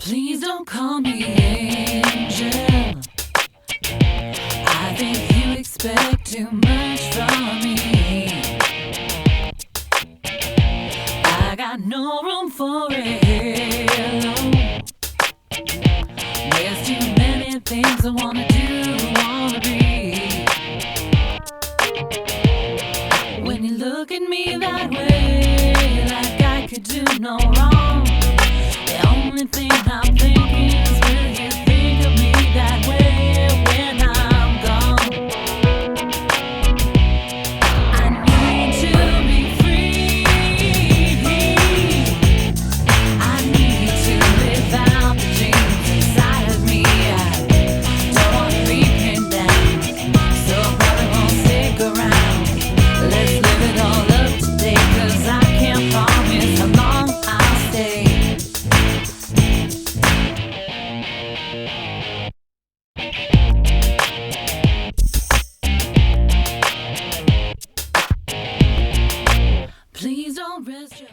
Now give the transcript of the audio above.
Please don't call me angel. I think you expect too much from me. I got no room for it. There's too many things I wanna do, wanna be. When you look at me that way, like I could do no wrong, the only thing I'm thinking is, will you think of me that way when I'm gone? I need to be free. I need to live out the dreams inside of me. I don't want to be pinned down, so I probably won't stick around. Let's live it all up today, 'cause I can't promise how long I'll stay. Please don't rest your